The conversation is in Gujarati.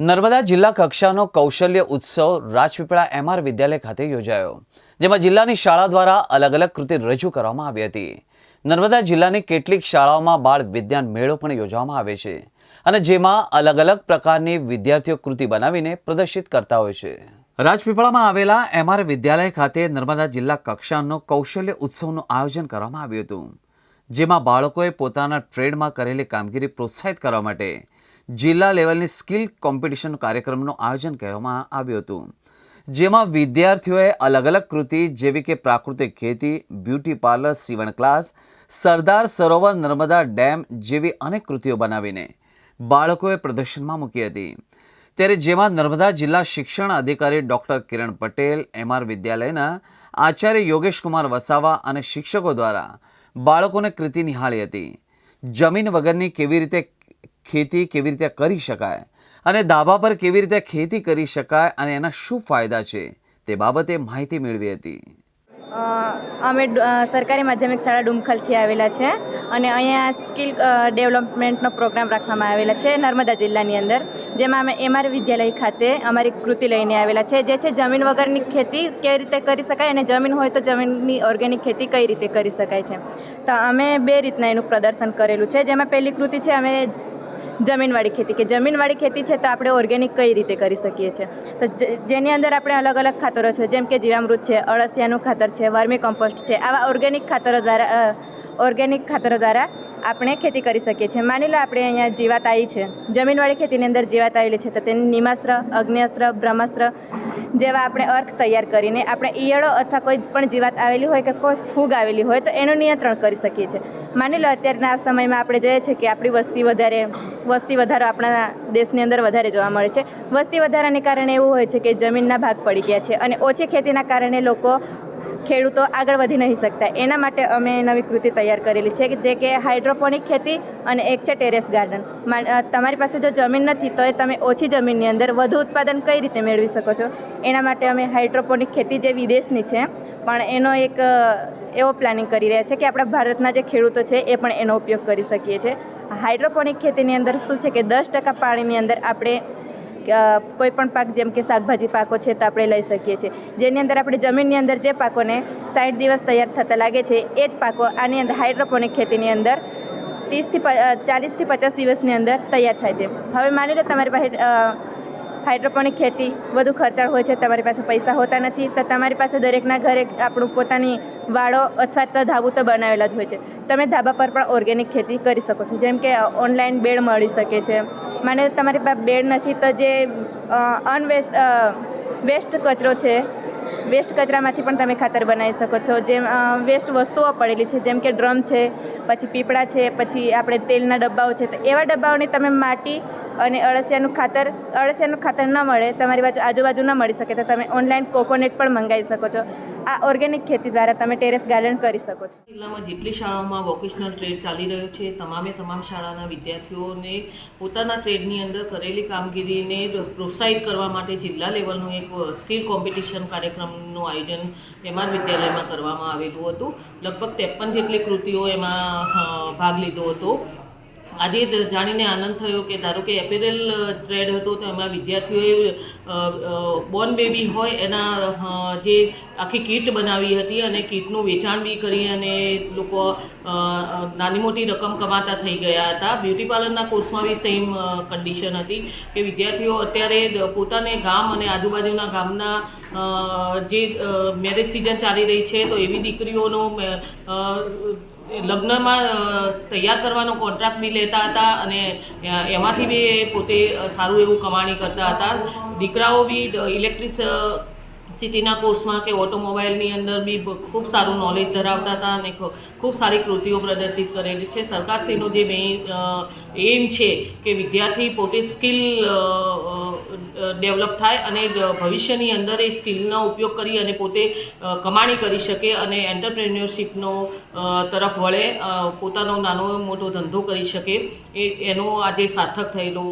નર્મદા જિલ્લા કક્ષાનો કૌશલ્ય ઉત્સવ રાજપીપળા એમઆર વિદ્યાલય ખાતે યોજાયો, જેમાં જિલ્લાની શાળા દ્વારા અલગ અલગ કૃતિ રજૂ કરવામાં આવી હતી। નર્મદા જિલ્લાની કેટલીક શાળાઓમાં બાળ વિજ્ઞાન મેળો પણ યોજવામાં આવે છે અને જેમાં અલગ અલગ પ્રકારની વિદ્યાર્થીઓ કૃતિ બનાવીને પ્રદર્શિત કરતા હોય છે। રાજપીપળામાં આવેલા એમઆર વિદ્યાલય ખાતે નર્મદા જિલ્લા કક્ષાનો કૌશલ્ય ઉત્સવનું આયોજન કરવામાં આવ્યું હતું, જેમાં બાળકોએ પોતાના ટ્રેડમાં કરેલી કામગીરી પ્રોત્સાહિત કરવા માટે જિલ્લા લેવલની સ્કિલ કોમ્પિટિશન કાર્યક્રમનું આયોજન કરવામાં આવ્યું હતું, જેમાં વિદ્યાર્થીઓએ અલગ અલગ કૃતિ જેવી કે પ્રાકૃતિક ખેતી, બ્યુટી પાર્લર, સીવણ ક્લાસ, સરદાર સરોવર નર્મદા ડેમ જેવી અનેક કૃતિઓ બનાવીને બાળકોએ પ્રદર્શનમાં મૂકી હતી। ત્યારે જેમાં નર્મદા જિલ્લા શિક્ષણ અધિકારી ડૉક્ટર કિરણ પટેલ, એમઆર વિદ્યાલયના આચાર્ય યોગેશ કુમાર વસાવા અને શિક્ષકો દ્વારા બાળકોને કૃતિ નિહાળી હતી। જમીન વગરની કેવી રીતે ખેતી કેવી રીતે કરી શકાય અને ધાબા પર કેવી રીતે ખેતી કરી શકાય અને એના શું ફાયદા છે તે બાબતે માહિતી મેળવી હતી। અમે સરકારી માધ્યમિક શાળા ડુમખલથી આવેલા છે અને અહીંયા સ્કિલ ડેવલપમેન્ટનો પ્રોગ્રામ રાખવામાં આવેલા છે નર્મદા જિલ્લાની અંદર, જેમાં અમે એમઆર વિદ્યાલય ખાતે અમારી કૃતિ લઈને આવેલા છે, જે છે જમીન વગરની ખેતી કેવી રીતે કરી શકાય અને જમીન હોય તો જમીનની ઓર્ગેનિક ખેતી કઈ રીતે કરી શકાય છે। તો અમે બે રીતના એનું પ્રદર્શન કરેલું છે, જેમાં પહેલી કૃતિ છે અમે જમીનવાળી ખેતી, કે જમીનવાળી ખેતી છે તો આપણે ઓર્ગેનિક કઈ રીતે કરી શકીએ છીએ। તો જેની અંદર આપણે અલગ અલગ ખાતરો છે, જેમ કે જીવામૃત છે, અળસિયાનું ખાતર છે, વર્મી કમ્પોસ્ટ છે, આવા ઓર્ગેનિક ખાતરો દ્વારા આપણે ખેતી કરી શકીએ છીએ। માની લો આપણે અહીંયા જીવાત આવી છે, જમીનવાળી ખેતીની અંદર જીવાત આવેલી છે, તો તેને નિમાસ્ત્ર, અગ્નિઅસ્ત્ર, બ્રહ્માસ્ત્ર જેવા આપણે અર્ક તૈયાર કરીને આપણે ઈયળો અથવા કોઈ પણ જીવાત આવેલી હોય કે કોઈ ફૂગ આવેલી હોય તો એનું નિયંત્રણ કરી શકીએ છીએ। માની લો અત્યારના સમયમાં આપણે જોઈએ છીએ કે આપણી વસ્તી વધારો આપણા દેશની અંદર વધારે જોવા મળે છે। વસ્તી વધારાને કારણે એવું હોય છે કે જમીનના ભાગ પડી ગયા છે અને ઓછી ખેતીના કારણે ખેડૂતો આગળ વધી નહીં શકતા। એના માટે અમે નવી કૃતિ તૈયાર કરેલી છે, જે કે હાઇડ્રોપોનિક ખેતી અને એક છે ટેરેસ ગાર્ડન। તમારી પાસે જો જમીન નથી તો તમે ઓછી જમીનની અંદર વધુ ઉત્પાદન કઈ રીતે મેળવી શકો છો, એના માટે અમે હાઇડ્રોપોનિક ખેતી જે વિદેશની છે પણ એનો એક એવો પ્લાનિંગ કરી રહ્યા છે કે આપણા ભારતના જે ખેડૂતો છે એ પણ એનો ઉપયોગ કરી શકીએ છીએ। હાઇડ્રોપોનિક ખેતીની અંદર શું છે કે 10% પાણીની અંદર આપણે કોઈ પણ પાક જેમ કે શાકભાજી પાકો છે તો આપણે લઈ શકીએ છીએ, જેની અંદર આપણે જમીનની અંદર જે પાકોને 60 દિવસ તૈયાર થતા લાગે છે એ જ પાકો આની અંદર હાઇડ્રોપોનિક ખેતીની અંદર 40થી 50 દિવસની અંદર તૈયાર થાય છે। હવે માની લો તમારી પાસે હાઇડ્રોપોનિક ખેતી વધુ ખર્ચાળ હોય છે, તમારી પાસે પૈસા હોતા નથી, તો તમારી પાસે દરેકના ઘરે આપણું પોતાની વાડો અથવા તો ધાબુ તો બનાવેલા જ હોય છે, તમે ધાબા પર પણ ઓર્ગેનિક ખેતી કરી શકો છો। જેમ કે ઓનલાઈન બેડ મળી શકે છે। માની લો તમારી પાસે બેડ નથી તો જે વેસ્ટ કચરો છે, વેસ્ટ કચરામાંથી પણ તમે ખાતર બનાવી શકો છો। જેમ વેસ્ટ વસ્તુઓ પડેલી છે, જેમ કે ડ્રમ છે, પછી પીપળા છે, પછી આપણે તેલના ડબ્બાઓ છે, તો એવા ડબ્બાઓને તમે માટી અને અળસિયાનું ખાતર ન મળે, તમારી બાજુ આજુબાજુ ન મળી શકે તો તમે ઓનલાઈન કોકોનટ પણ મંગાવી શકો છો। આ ઓર્ગેનિક ખેતી દ્વારા તમે ટેરેસ ગાર્ડન કરી શકો છો। જિલ્લામાં જેટલી શાળાઓમાં વોકેશનલ ટ્રેડ ચાલી રહ્યો છે, તમામ શાળાના વિદ્યાર્થીઓને પોતાના ટ્રેડની અંદર કરેલી કામગીરીને પ્રોત્સાહિત કરવા માટે જિલ્લા લેવલનું એક સ્કિલ કોમ્પિટિશન કાર્યક્રમનું આયોજન એમઆર વિદ્યાલયમાં કરવામાં આવેલું હતું। લગભગ 53 જેટલી કૃતિઓ એમાં ભાગ લીધો હતો। આજે જાણીને આનંદ થયો કે ધારો કે એપેરેલ ટ્રેડ હતો તો એમાં વિદ્યાર્થીઓએ બોર્ન બેબી હોય એના જે આખી કીટ બનાવી હતી અને કીટનું વેચાણ બી કરી અને લોકો નાની મોટી રકમ કમાતા થઈ ગયા હતા। બ્યુટી પાર્લરના કોર્સમાં બી સેમ કન્ડિશન હતી કે વિદ્યાર્થીઓ અત્યારે પોતાને ગામ અને આજુબાજુના ગામના જે મેરેજ સિઝન ચાલી રહી છે તો એવી દીકરીઓનો લગ્નમાં તૈયાર કરવાનો કોન્ટ્રાક્ટ બી લેતા હતા અને એમાંથી બી પોતે સારું એવું કમાણી કરતા હતા। દીકરાઓ બી ઇલેક્ટ્રિસિટીના કોર્સમાં કે ઓટોમોબાઈલની અંદર બી ખૂબ સારું નોલેજ ધરાવતા હતા અને ખૂબ સારી કૃતિઓ પ્રદર્શિત કરેલી છે। સરકારશ્રીનો જે મેઇન એમ છે કે વિદ્યાર્થી પોતે સ્કિલ ડેવલપ થાય અને ભવિષ્યની અંદર એ સ્કિલનો ઉપયોગ કરી અને પોતે કમાણી કરી શકે અને એન્ટરપ્રેન્યોરશિપનો તરફ વળે, પોતાનો નાનો મોટો ધંધો કરી શકે, એનો આજે સાર્થક થયેલો